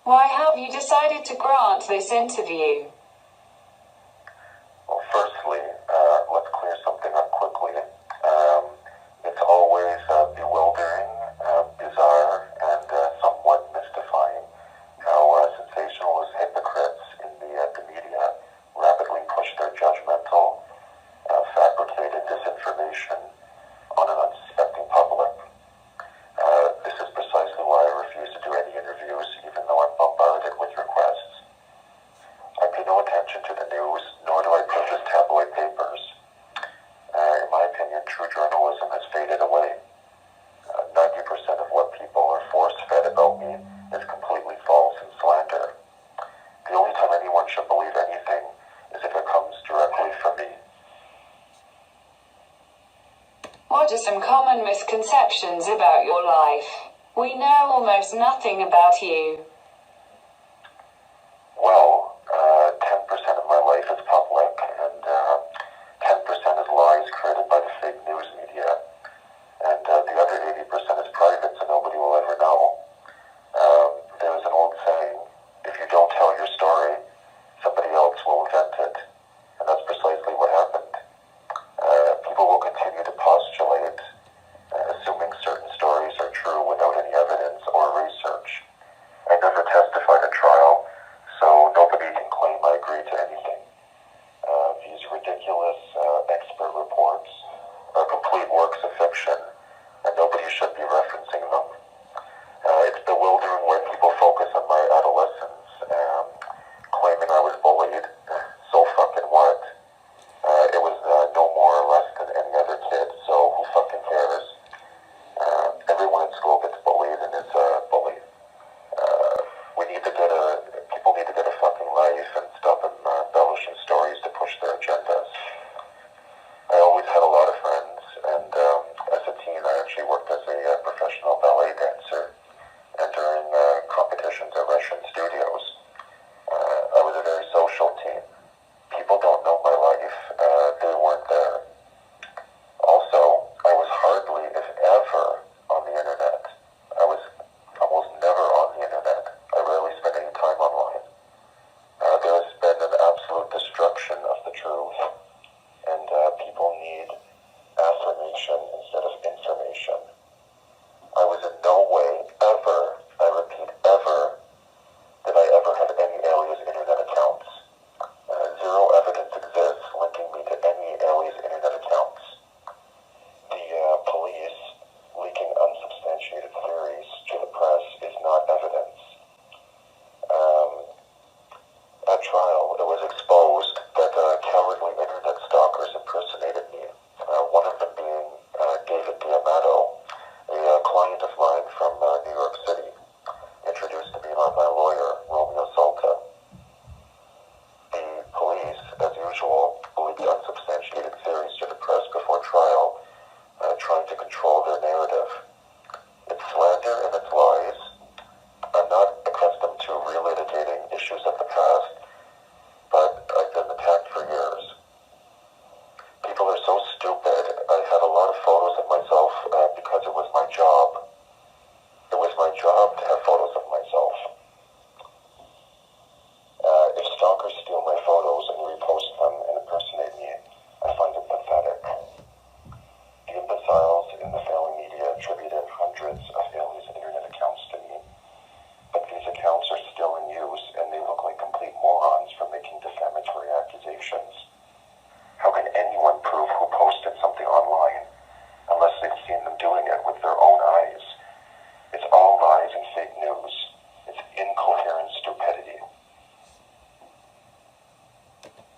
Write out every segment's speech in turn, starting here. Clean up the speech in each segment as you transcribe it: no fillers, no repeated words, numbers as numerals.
Why have you decided to grant this interview? Well, firstly, let's clear something up quickly. It's always bewildering, bizarre, and somewhat mystifying how sensationalist hypocrites in the media rapidly push their judgmental, fabricated disinformation on an unsuspecting public. This is precisely why I refuse to do any interviews, even though I'm bombarded with requests. I pay no attention to the news, nor do I purchase tabloid papers. In my opinion, true journalism has faded away. 90% of what people are force-fed about me is completely false and slander. The only time anyone should believe anything is if it comes directly from me. What are some common misconceptions about your life? We know almost nothing about you. Well, 10% of my life is public, and 10% is lies created by the fake news media, and the other 80% is private, so nobody will ever know. There's an old saying, if you don't tell your story, somebody else will invent it, and that's precisely what happened. People will continue to postulate, assuming certain stories are true without any evidence or research. I never testified at trial, so nobody can claim I agree to anything. These ridiculous expert reports are complete works of fiction, and nobody should be referencing them. It's bewildering where people focus on my adolescence, claiming I was bullied. So fucking what? It was no more or less than any other kid, so who fucking cares? Everyone at school gets bullied and is bullied. People need to get a fucking life and stop embellishing stories to push their agendas. I always had a lot of friends, and as a teen I actually worked as a professional ballet dancer, and during competitions at Russian studios. I was a very social teen. People don't know my life, they weren't there. Also, I was hardly, if ever, on the internet. I was almost never on the internet. I rarely spent any time online. There has been an absolute destruction of the truth, and people need affirmation instead of information. I was in no way, ever, I repeat, ever, did I ever have any alias internet accounts. Zero evidence exists linking me to any alias internet accounts. The police leaking unsubstantiated theories to the press is not evidence. At trial, it was exposed that cowardly internet stalkers impersonated me, one of them being David Diamato, a client of mine from New York City, introduced to me by my lawyer, Romeo Salta. The police, as usual, leaked unsubstantiated theories to the press before trial, trying to control their narrative. It's slander and it's lies. I'm not accustomed to relitigating issues of the past, but I've been attacked for years. People are so stupid. I had a lot of photos of myself because it was my job. It was my job to have photos of myself. If stalkers steal my photos and repost them and impersonate me, I find it pathetic. The imbeciles in the failing media attributed hundreds of alias internet accounts to me, but these accounts are still in use and they look like complete morons for making defamatory accusations. How can anyone prove who posted something online unless they've seen them doing it with their own eyes? It's all lies and fake news. It's incoherent stupidity.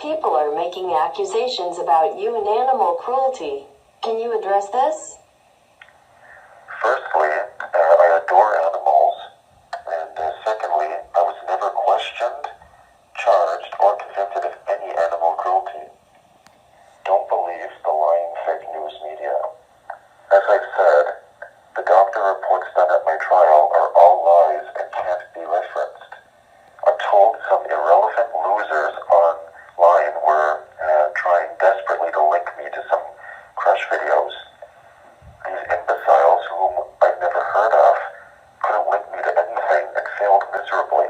People are making accusations about you and animal cruelty. Can you address this? Firstly, I adore animals, and secondly, I was never questioned, charged, or convicted of any animal cruelty. Don't believe the lying fake news media. As I've said, the doctor reports done at my trial are all lies and can't be referenced. I'm told some irrelevant losers online were trying desperately to link me to some crush videos. These imbeciles, whom I've never heard of, couldn't link me to anything and failed miserably.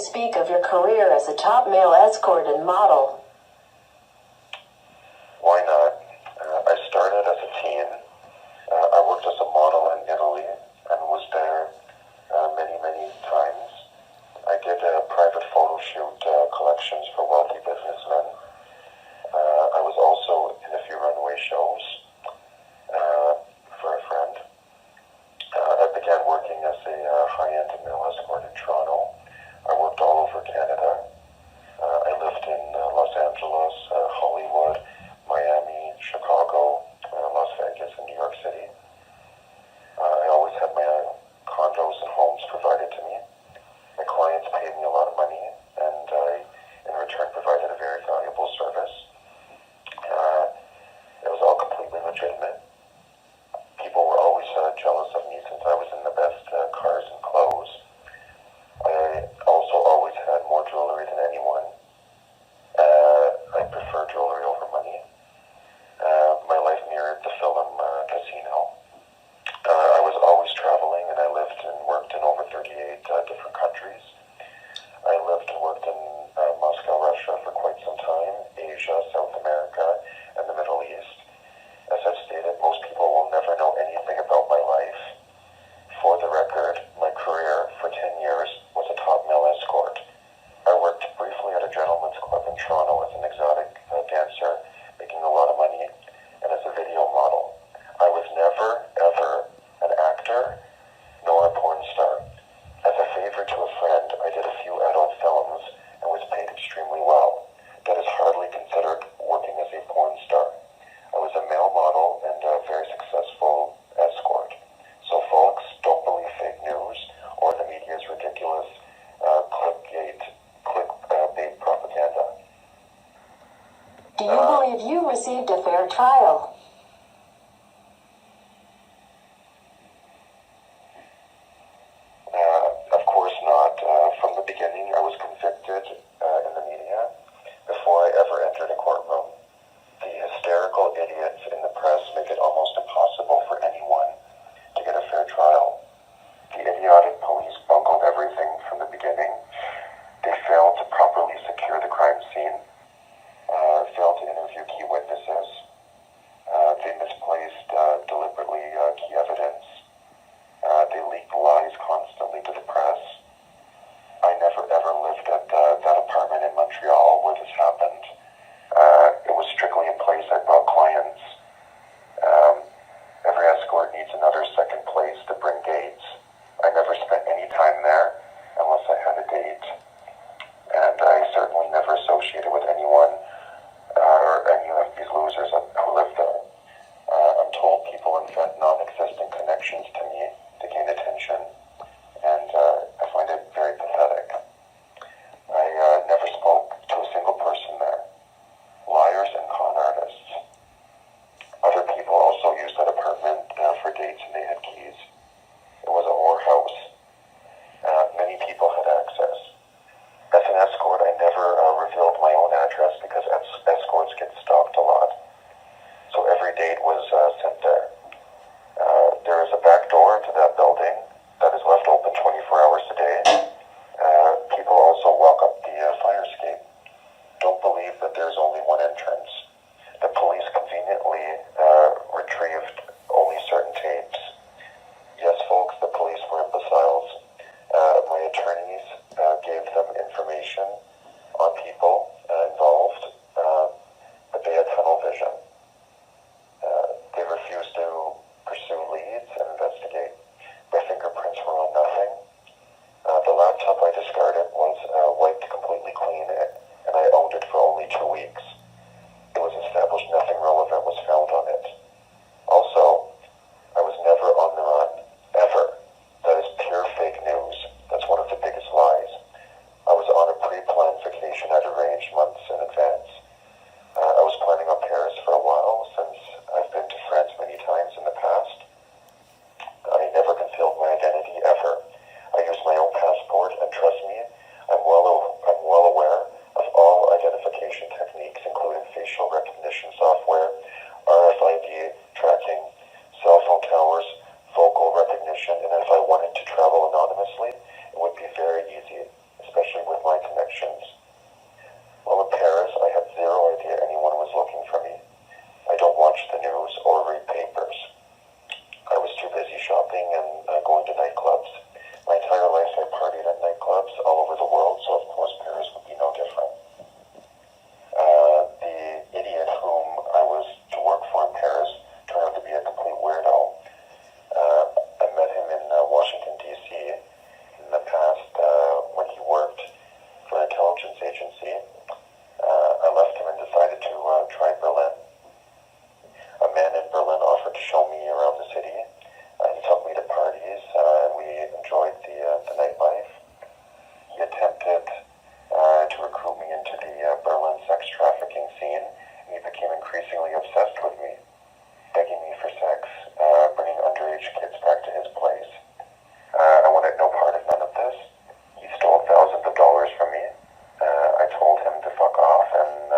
speak of your career as a top male escort and model? Why not? I started as a teen. I worked as a model in Italy and was there many, many times. I did private photo shoot collections for wealthy businessmen. I was also in a few runway shows for a friend. I began working as a high-end male escort in Toronto. I worked all over Canada. I lived in Los Angeles, Hollywood, Miami, Chicago, Las Vegas, and New York City. I always had my condos and homes provided to me. My clients paid me a lot of money, and I, in return, provided a very valuable service. It was all completely legitimate. People were always jealous of me since I was in the best cars and clothes. I also always had more jewelry than anyone. I prefer jewelry over money. My life mirrored the film Casino. I was always traveling, and I lived and worked in over 38 different countries. I lived and worked in Moscow, Russia for quite some time, Asia, South America, and the Middle East. As I've stated, most people will never know anything about my life. For the record, my career for 10 years was a top male escort. I worked briefly at a gentleman's club in Toronto as an exotic dancer, making a lot of money, and as a video model. I was never, ever an actor, nor a porn star. As a favor to a friend, I did a few adult films and was paid extremely well. That is hardly considered working as a porn star. I was a male model and a very successful escort. So folks, don't believe fake news or the media's ridiculous clickbait propaganda. Do you believe you received a fair trial? Of course not. From the beginning, I was convicted in the media before I ever entered a courtroom. The hysterical idiots in the press make it almost impossible for anyone to get a fair trial. The idiotic police bungled everything from the beginning. They failed to properly secure the crime scene, failed to interview key witnesses. They misplaced deliberately key evidence. They leaked lies constantly to the press. I never ever lived at that apartment in Montreal where this happened. It was strictly in place. I brought clients. Every escort needs another second place to bring dates. I never spent any time there unless I had a date. And I certainly never associated with anyone or any of these losers who lived there. I'm told people invent non-existent connections to me to gain attention, and I find it very pathetic. I never spoke to a single person there. Liars and con artists. Other people also used that apartment for dates, and they had keys. It was a whorehouse. Many people had access. As an escort, I never revealed my own address because escorts get stalked a lot. So every date was sent there. There is a back door to the clubbing and going to nightclubs. My entire life I partied at nightclubs all over the world, so of course Paris would be no different. The idiot whom I was to work for in Paris turned out to be a complete weirdo. I met him in Washington, D.C. in the past when he worked for an intelligence agency. I left him and decided to try Berlin. A man in Berlin offered to show me around the city. He took me to parties, and we enjoyed the nightlife. He attempted to recruit me into the Berlin sex trafficking scene, and he became increasingly obsessed with me, begging me for sex, bringing underage kids back to his place. I wanted no part of none of this. He stole thousands of dollars from me. I told him to fuck off, and